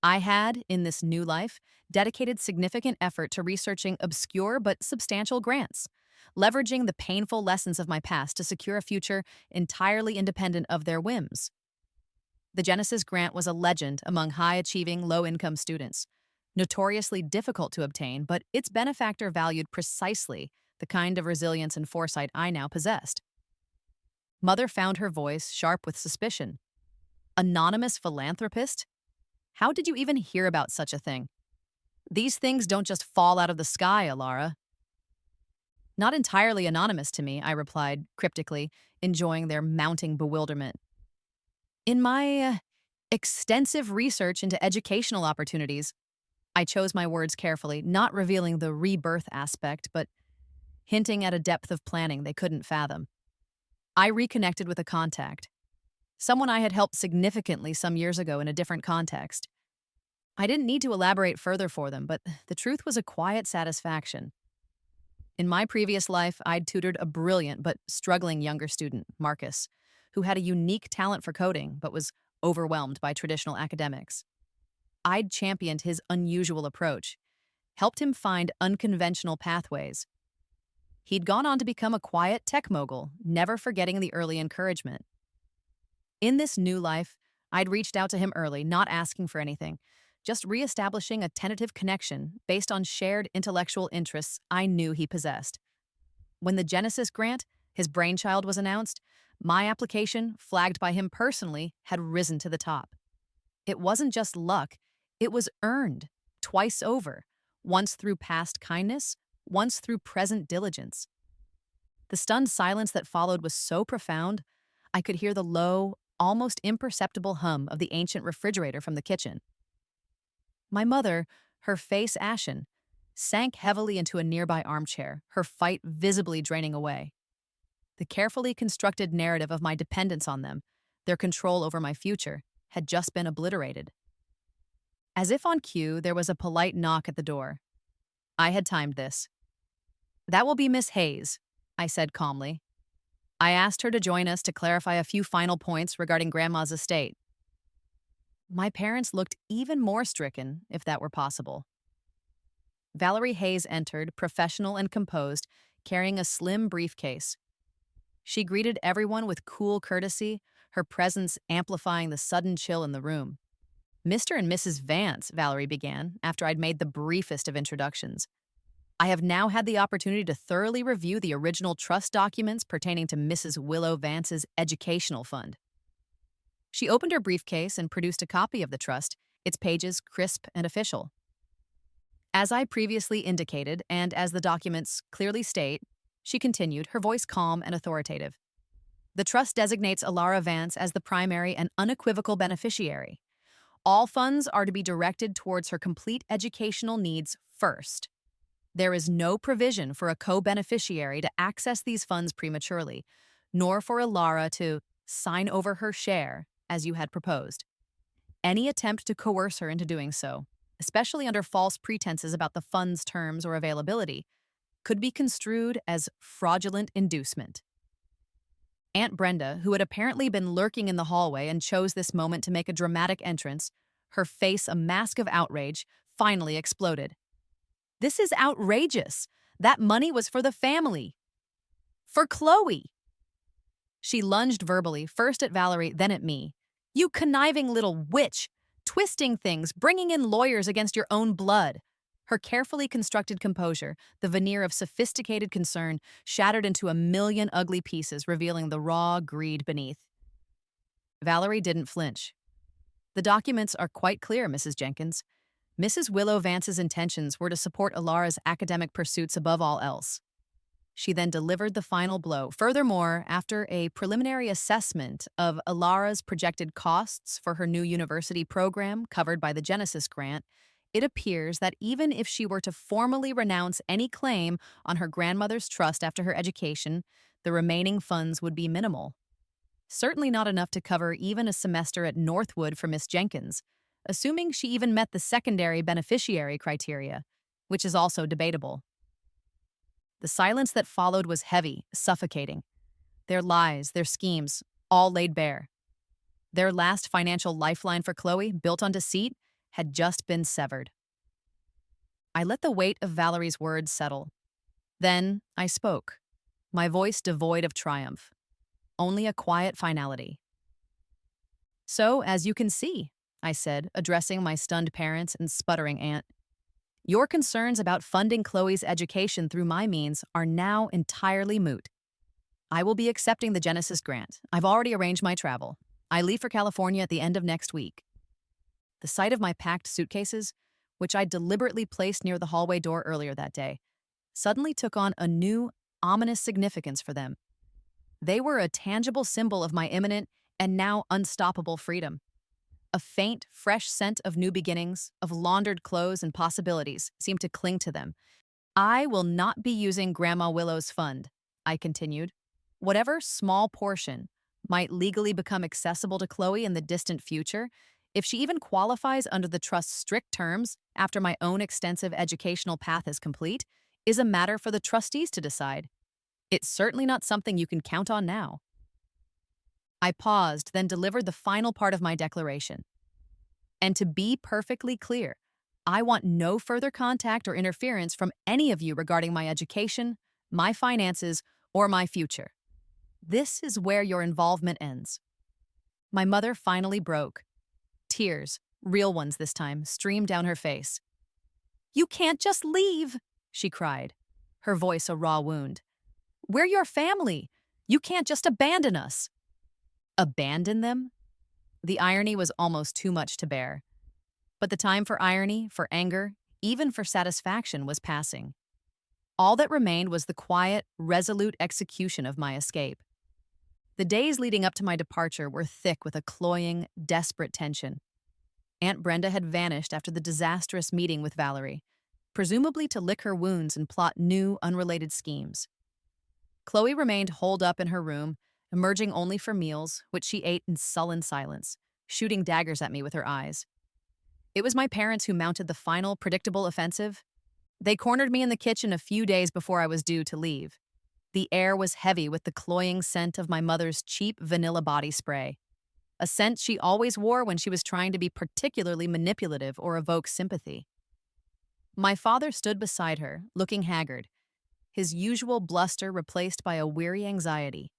Speaker 1: I had, in this new life, dedicated significant effort to researching obscure but substantial grants, leveraging the painful lessons of my past to secure a future entirely independent of their whims. The Genesis grant was a legend among high-achieving, low-income students, notoriously difficult to obtain, but its benefactor valued precisely the kind of resilience and foresight I now possessed. Mother found her voice sharp with suspicion. Anonymous philanthropist? How did you even hear about such a thing? These things don't just fall out of the sky, Alara. Not entirely anonymous to me, I replied cryptically, enjoying their mounting bewilderment. In my extensive research into educational opportunities, I chose my words carefully, not revealing the rebirth aspect, but hinting at a depth of planning they couldn't fathom. I reconnected with a contact, someone I had helped significantly some years ago in a different context. I didn't need to elaborate further for them, but the truth was a quiet satisfaction. In my previous life, I'd tutored a brilliant but struggling younger student, Marcus, who had a unique talent for coding but was overwhelmed by traditional academics. I'd championed his unusual approach, helped him find unconventional pathways. He'd gone on to become a quiet tech mogul, never forgetting the early encouragement. In this new life, I'd reached out to him early, not asking for anything, just reestablishing a tentative connection based on shared intellectual interests I knew he possessed. When the Genesis grant, his brainchild, was announced, my application, flagged by him personally, had risen to the top. It wasn't just luck, it was earned, twice over, once through past kindness, once through present diligence. The stunned silence that followed was so profound, I could hear the low, almost imperceptible hum of the ancient refrigerator from the kitchen. My mother, her face ashen, sank heavily into a nearby armchair, her fight visibly draining away. The carefully constructed narrative of my dependence on them, their control over my future, had just been obliterated. As if on cue, there was a polite knock at the door. I had timed this. "That will be Miss Hayes," I said calmly. I asked her to join us to clarify a few final points regarding Grandma's estate. My parents looked even more stricken, if that were possible. Valerie Hayes entered, professional and composed, carrying a slim briefcase. She greeted everyone with cool courtesy, her presence amplifying the sudden chill in the room. "Mr. and Mrs. Vance," Valerie began, after I'd made the briefest of introductions. "I have now had the opportunity to thoroughly review the original trust documents pertaining to Mrs. Willow Vance's educational fund." She opened her briefcase and produced a copy of the trust, its pages crisp and official. "As I previously indicated, and as the documents clearly state," she continued, her voice calm and authoritative, "the trust designates Alara Vance as the primary and unequivocal beneficiary. All funds are to be directed towards her complete educational needs first. There is no provision for a co-beneficiary to access these funds prematurely, nor for Alara to sign over her share, as you had proposed. Any attempt to coerce her into doing so, especially under false pretenses about the fund's terms or availability, could be construed as fraudulent inducement." Aunt Brenda, who had apparently been lurking in the hallway and chose this moment to make a dramatic entrance, her face a mask of outrage, finally exploded. "This is outrageous. That money was for the family. For Chloe." She lunged verbally, first at Valerie, then at me. "You conniving little witch! Twisting things, bringing in lawyers against your own blood." Her carefully constructed composure, the veneer of sophisticated concern, shattered into a million ugly pieces, revealing the raw greed beneath. Valerie didn't flinch. "The documents are quite clear, Mrs. Jenkins. Mrs. Willow Vance's intentions were to support Alara's academic pursuits above all else." She then delivered the final blow. "Furthermore, after a preliminary assessment of Alara's projected costs for her new university program covered by the Genesis grant, it appears that even if she were to formally renounce any claim on her grandmother's trust after her education, the remaining funds would be minimal. Certainly not enough to cover even a semester at Northwood for Miss Jenkins, assuming she even met the secondary beneficiary criteria, which is also debatable." The silence that followed was heavy, suffocating. Their lies, their schemes, all laid bare. Their last financial lifeline for Chloe, built on deceit, had just been severed. I let the weight of Valerie's words settle. Then I spoke, my voice devoid of triumph, only a quiet finality. "So, as you can see," I said, addressing my stunned parents and sputtering aunt, "your concerns about funding Chloe's education through my means are now entirely moot. I will be accepting the Genesis grant. I've already arranged my travel. I leave for California at the end of next week." The sight of my packed suitcases, which I deliberately placed near the hallway door earlier that day, suddenly took on a new, ominous significance for them. They were a tangible symbol of my imminent and now unstoppable freedom. A faint, fresh scent of new beginnings, of laundered clothes and possibilities seemed to cling to them. "I will not be using Grandma Willow's fund," I continued. "Whatever small portion might legally become accessible to Chloe in the distant future, if she even qualifies under the trust's strict terms after my own extensive educational path is complete, is a matter for the trustees to decide. It's certainly not something you can count on now." I paused, then delivered the final part of my declaration. "And to be perfectly clear, I want no further contact or interference from any of you regarding my education, my finances, or my future. This is where your involvement ends." My mother finally broke. Tears, real ones this time, streamed down her face. "You can't just leave," she cried, her voice a raw wound. "We're your family. You can't just abandon us." Abandon them? The irony was almost too much to bear. But the time for irony, for anger, even for satisfaction was passing. All that remained was the quiet, resolute execution of my escape. The days leading up to my departure were thick with a cloying, desperate tension. Aunt Brenda had vanished after the disastrous meeting with Valerie, presumably to lick her wounds and plot new, unrelated schemes. Chloe remained holed up in her room, emerging only for meals, which she ate in sullen silence, shooting daggers at me with her eyes. It was my parents who mounted the final, predictable offensive. They cornered me in the kitchen a few days before I was due to leave. The air was heavy with the cloying scent of my mother's cheap vanilla body spray, a scent she always wore when she was trying to be particularly manipulative or evoke sympathy. My father stood beside her, looking haggard, his usual bluster replaced by a weary anxiety.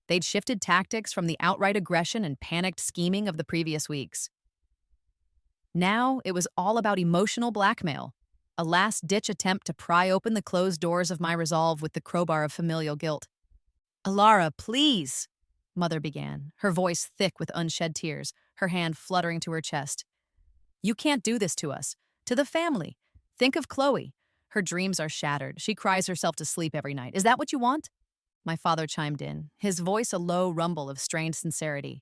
Speaker 1: They'd shifted tactics from the outright aggression and panicked scheming of the previous weeks. Now it was all about emotional blackmail, a last-ditch attempt to pry open the closed doors of my resolve with the crowbar of familial guilt. "Alara, please," Mother began, her voice thick with unshed tears, her hand fluttering to her chest. "You can't do this to us, to the family. Think of Chloe. Her dreams are shattered. She cries herself to sleep every night. Is that what you want?" My father chimed in, his voice a low rumble of strained sincerity.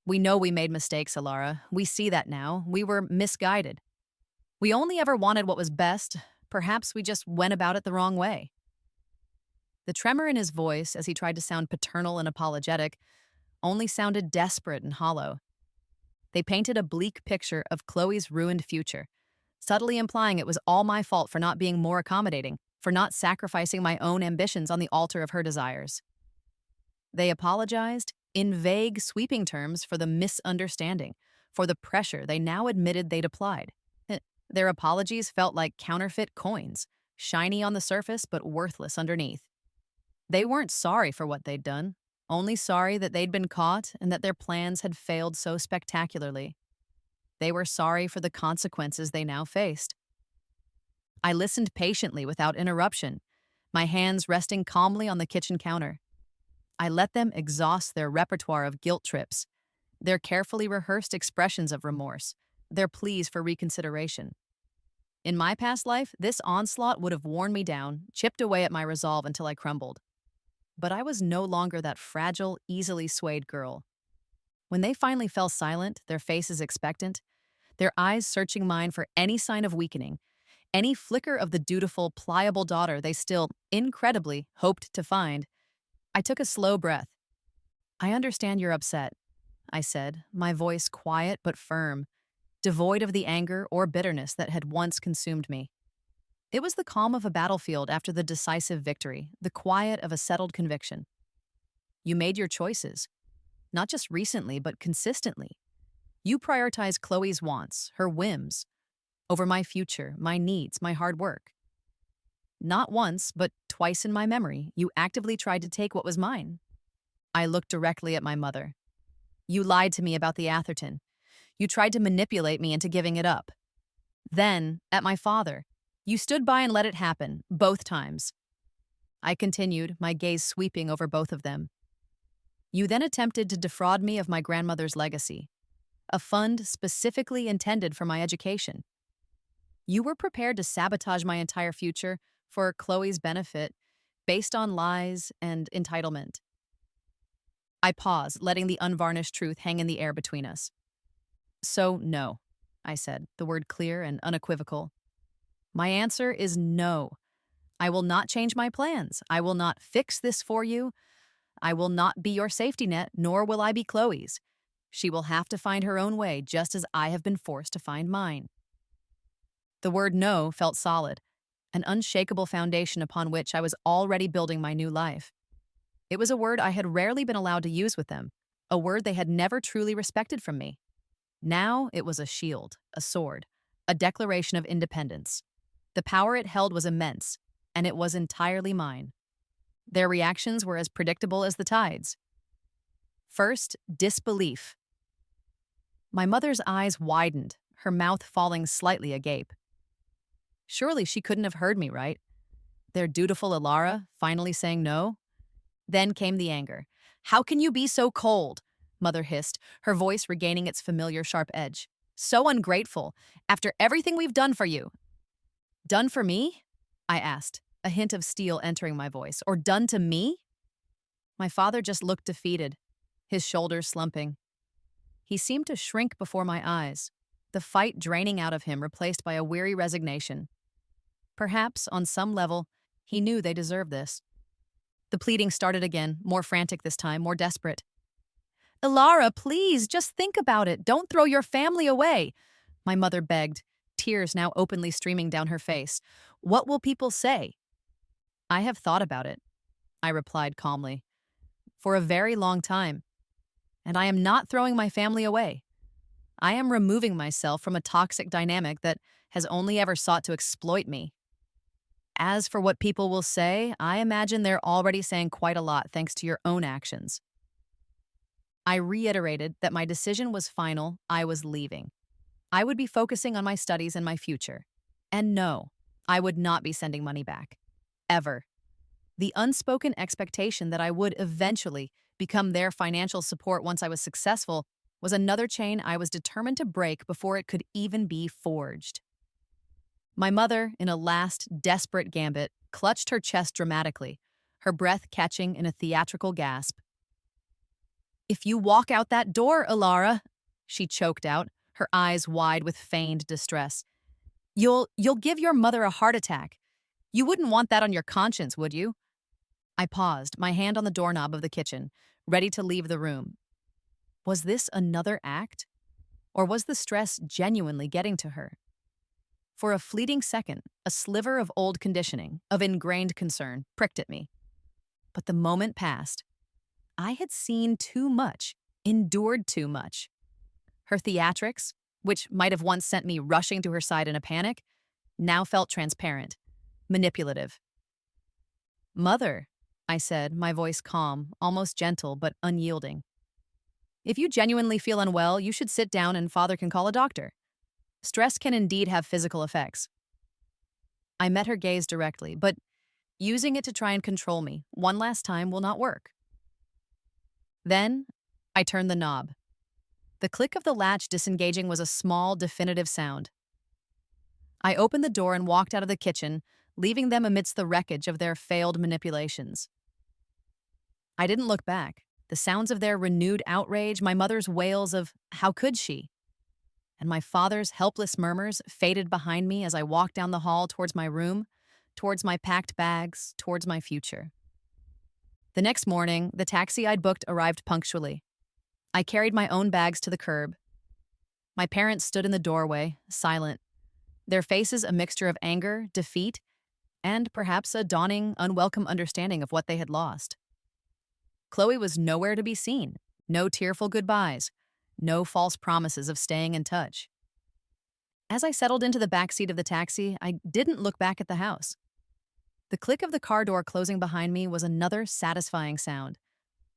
Speaker 1: "We know we made mistakes, Alara. We see that now. We were misguided. We only ever wanted what was best. Perhaps we just went about it the wrong way." The tremor in his voice, as he tried to sound paternal and apologetic, only sounded desperate and hollow. They painted a bleak picture of Chloe's ruined future, subtly implying it was all my fault for not being more accommodating, for not sacrificing my own ambitions on the altar of her desires. They apologized, in vague, sweeping terms, for the misunderstanding, for the pressure they now admitted they'd applied. Their apologies felt like counterfeit coins, shiny on the surface but worthless underneath. They weren't sorry for what they'd done, only sorry that they'd been caught and that their plans had failed so spectacularly. They were sorry for the consequences they now faced. I listened patiently without interruption, my hands resting calmly on the kitchen counter. I let them exhaust their repertoire of guilt trips, their carefully rehearsed expressions of remorse, their pleas for reconsideration. In my past life, this onslaught would have worn me down, chipped away at my resolve until I crumbled. But I was no longer that fragile, easily swayed girl. When they finally fell silent, their faces expectant, their eyes searching mine for any sign of weakening, any flicker of the dutiful, pliable daughter they still, incredibly, hoped to find, I took a slow breath. "I understand you're upset," I said, my voice quiet but firm, devoid of the anger or bitterness that had once consumed me. It was the calm of a battlefield after the decisive victory, the quiet of a settled conviction. You made your choices, not just recently, but consistently. You prioritized Chloe's wants, her whims, over my future, my needs, my hard work. Not once, but twice in my memory, you actively tried to take what was mine. I looked directly at my mother. You lied to me about the Atherton. You tried to manipulate me into giving it up. Then, at my father, you stood by and let it happen, both times. I continued, my gaze sweeping over both of them. You then attempted to defraud me of my grandmother's legacy, a fund specifically intended for my education. You were prepared to sabotage my entire future for Chloe's benefit based on lies and entitlement. I paused, letting the unvarnished truth hang in the air between us. So, no, I said, the word clear and unequivocal. My answer is no. I will not change my plans. I will not fix this for you. I will not be your safety net, nor will I be Chloe's. She will have to find her own way, just as I have been forced to find mine. The word no felt solid, an unshakable foundation upon which I was already building my new life. It was a word I had rarely been allowed to use with them, a word they had never truly respected from me. Now it was a shield, a sword, a declaration of independence. The power it held was immense, and it was entirely mine. Their reactions were as predictable as the tides. First, disbelief. My mother's eyes widened, her mouth falling slightly agape. Surely she couldn't have heard me, right? Their dutiful Ilara finally saying no? Then came the anger. How can you be so cold? Mother hissed, her voice regaining its familiar sharp edge. So ungrateful, after everything we've done for you. Done for me? I asked, a hint of steel entering my voice. Or done to me? My father just looked defeated, his shoulders slumping. He seemed to shrink before my eyes, the fight draining out of him replaced by a weary resignation. Perhaps, on some level, he knew they deserved this. The pleading started again, more frantic this time, more desperate. Ilara, please, just think about it. Don't throw your family away, my mother begged, tears now openly streaming down her face. What will people say? I have thought about it, I replied calmly, for a very long time. And I am not throwing my family away. I am removing myself from a toxic dynamic that has only ever sought to exploit me. As for what people will say, I imagine they're already saying quite a lot thanks to your own actions. I reiterated that my decision was final, I was leaving. I would be focusing on my studies and my future. And no, I would not be sending money back. Ever. The unspoken expectation that I would eventually become their financial support once I was successful was another chain I was determined to break before it could even be forged. My mother, in a last, desperate gambit, clutched her chest dramatically, her breath catching in a theatrical gasp. If you walk out that door, Ilara, she choked out, her eyes wide with feigned distress, you'll give your mother a heart attack. You wouldn't want that on your conscience, would you? I paused, my hand on the doorknob of the kitchen, ready to leave the room. Was this another act? Or was the stress genuinely getting to her? For a fleeting second, a sliver of old conditioning, of ingrained concern, pricked at me. But the moment passed. I had seen too much, endured too much. Her theatrics, which might have once sent me rushing to her side in a panic, now felt transparent, manipulative. Mother, I said, my voice calm, almost gentle but unyielding. If you genuinely feel unwell, you should sit down and Father can call a doctor. Stress can indeed have physical effects. I met her gaze directly, but using it to try and control me one last time will not work. Then, I turned the knob. The click of the latch disengaging was a small, definitive sound. I opened the door and walked out of the kitchen, leaving them amidst the wreckage of their failed manipulations. I didn't look back. The sounds of their renewed outrage, my mother's wails of, how could she? And my father's helpless murmurs faded behind me as I walked down the hall towards my room, towards my packed bags, towards my future. The next morning, the taxi I'd booked arrived punctually. I carried my own bags to the curb. My parents stood in the doorway, silent. their faces a mixture of anger, defeat, and perhaps a dawning, unwelcome understanding of what they had lost. Chloe was nowhere to be seen. No tearful goodbyes. No false promises of staying in touch. As I settled into the back seat of the taxi, I didn't look back at the house. The click of the car door closing behind me was another satisfying sound.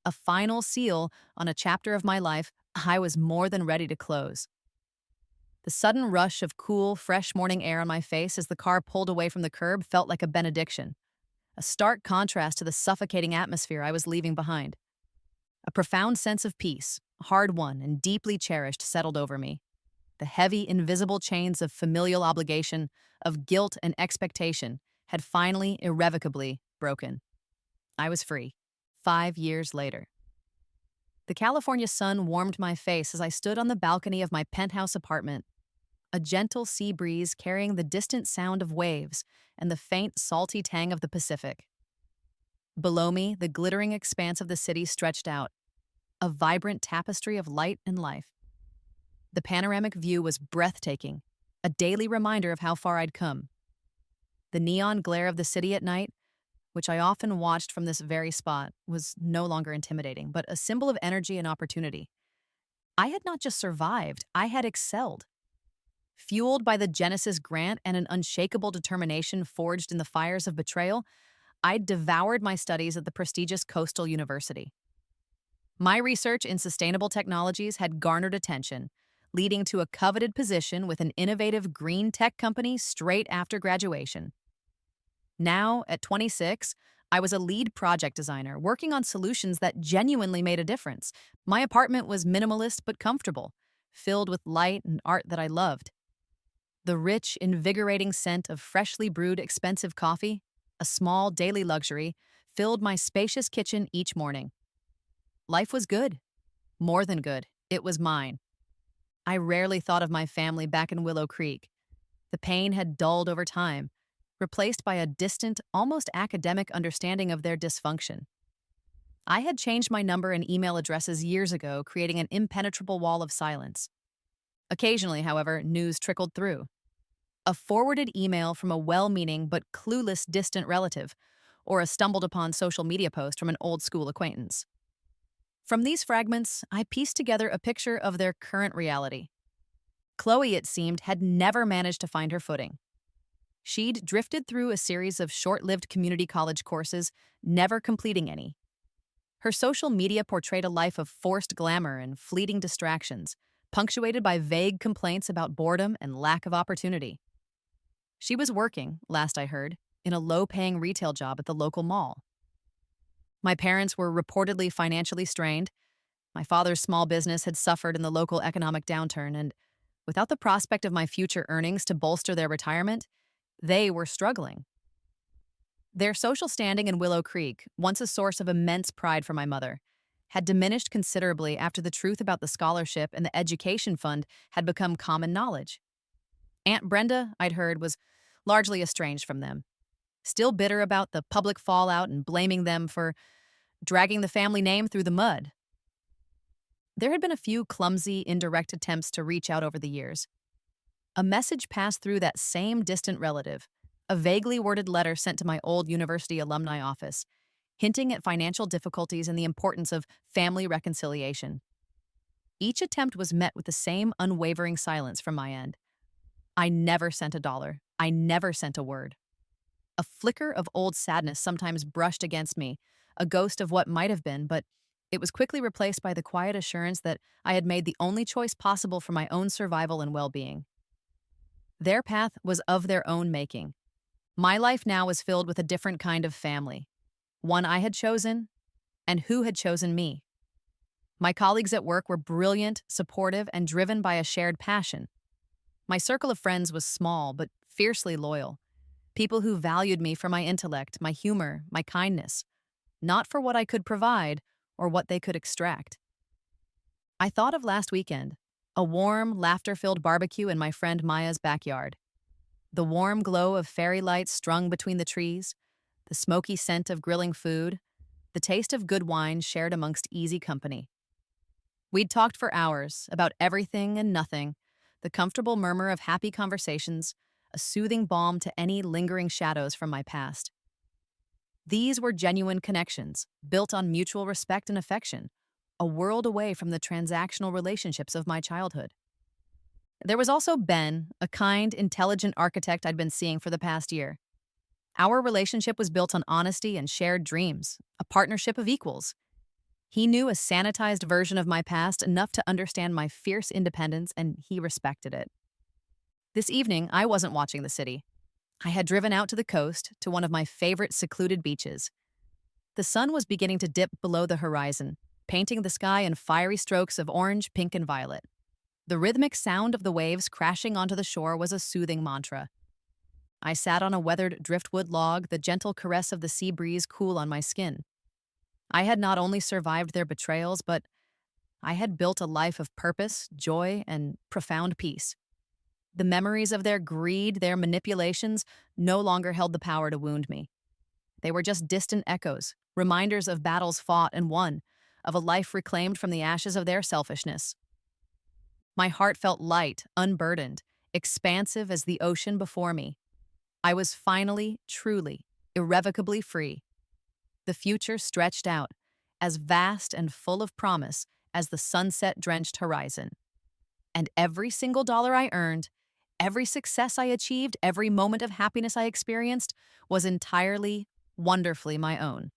Speaker 1: A final seal on a chapter of my life I was more than ready to close. The sudden rush of cool, fresh morning air on my face as the car pulled away from the curb felt like a benediction, a stark contrast to the suffocating atmosphere I was leaving behind. A profound sense of peace, hard-won and deeply cherished, settled over me. The heavy, invisible chains of familial obligation, of guilt and expectation, had finally, irrevocably broken. I was free. 5 years later. The California sun warmed my face as I stood on the balcony of my penthouse apartment, a gentle sea breeze carrying the distant sound of waves and the faint, salty tang of the Pacific. Below me, the glittering expanse of the city stretched out, a vibrant tapestry of light and life. The panoramic view was breathtaking, a daily reminder of how far I'd come. The neon glare of the city at night, which I often watched from this very spot, was no longer intimidating, but a symbol of energy and opportunity. I had not just survived, I had excelled. Fueled by the Genesis grant and an unshakable determination forged in the fires of betrayal, I'd devoured my studies at the prestigious Coastal University. My research in sustainable technologies had garnered attention, leading to a coveted position with an innovative green tech company straight after graduation. Now, at 26, I was a lead project designer working on solutions that genuinely made a difference. My apartment was minimalist but comfortable, filled with light and art that I loved. The rich, invigorating scent of freshly brewed, expensive coffee, a small daily luxury, filled my spacious kitchen each morning. Life was good. More than good. It was mine. I rarely thought of my family back in Willow Creek. The pain had dulled over time, replaced by a distant, almost academic understanding of their dysfunction. I had changed my number and email addresses years ago, creating an impenetrable wall of silence. Occasionally, however, news trickled through. A forwarded email from a well-meaning but clueless distant relative, or a stumbled-upon social media post from an old-school acquaintance. From these fragments, I pieced together a picture of their current reality. Chloe, it seemed, had never managed to find her footing. She'd drifted through a series of short-lived community college courses, never completing any. Her social media portrayed a life of forced glamour and fleeting distractions, punctuated by vague complaints about boredom and lack of opportunity. She was working, last I heard, in a low-paying retail job at the local mall. My parents were reportedly financially strained. My father's small business had suffered in the local economic downturn, and without the prospect of my future earnings to bolster their retirement, they were struggling. Their social standing in Willow Creek, once a source of immense pride for my mother, had diminished considerably after the truth about the scholarship and the education fund had become common knowledge. Aunt Brenda, I'd heard, was largely estranged from them, still bitter about the public fallout and blaming them for dragging the family name through the mud. There had been a few clumsy, indirect attempts to reach out over the years. A message passed through that same distant relative, a vaguely worded letter sent to my old university alumni office, hinting at financial difficulties and the importance of family reconciliation. Each attempt was met with the same unwavering silence from my end. I never sent $1. I never sent a word. A flicker of old sadness sometimes brushed against me, a ghost of what might have been, but it was quickly replaced by the quiet assurance that I had made the only choice possible for my own survival and well-being. Their path was of their own making. My life now was filled with a different kind of family, one I had chosen, and who had chosen me. My colleagues at work were brilliant, supportive, and driven by a shared passion. My circle of friends was small but fiercely loyal, people who valued me for my intellect, my humor, my kindness, not for what I could provide or what they could extract. I thought of last weekend, a warm, laughter-filled barbecue in my friend Maya's backyard. The warm glow of fairy lights strung between the trees, the smoky scent of grilling food, the taste of good wine shared amongst easy company. We'd talked for hours about everything and nothing, the comfortable murmur of happy conversations, a soothing balm to any lingering shadows from my past. These were genuine connections, built on mutual respect and affection, a world away from the transactional relationships of my childhood. There was also Ben, a kind, intelligent architect I'd been seeing for the past year. Our relationship was built on honesty and shared dreams, a partnership of equals. He knew a sanitized version of my past enough to understand my fierce independence, and he respected it. This evening, I wasn't watching the city. I had driven out to the coast, to one of my favorite secluded beaches. The sun was beginning to dip below the horizon, painting the sky in fiery strokes of orange, pink, and violet. The rhythmic sound of the waves crashing onto the shore was a soothing mantra. I sat on a weathered driftwood log, the gentle caress of the sea breeze cool on my skin. I had not only survived their betrayals, but I had built a life of purpose, joy, and profound peace. The memories of their greed, their manipulations, no longer held the power to wound me. They were just distant echoes, reminders of battles fought and won, of a life reclaimed from the ashes of their selfishness. My heart felt light, unburdened, expansive as the ocean before me. I was finally, truly, irrevocably free. The future stretched out, as vast and full of promise as the sunset-drenched horizon. And every single dollar I earned, every success I achieved, every moment of happiness I experienced was entirely, wonderfully my own.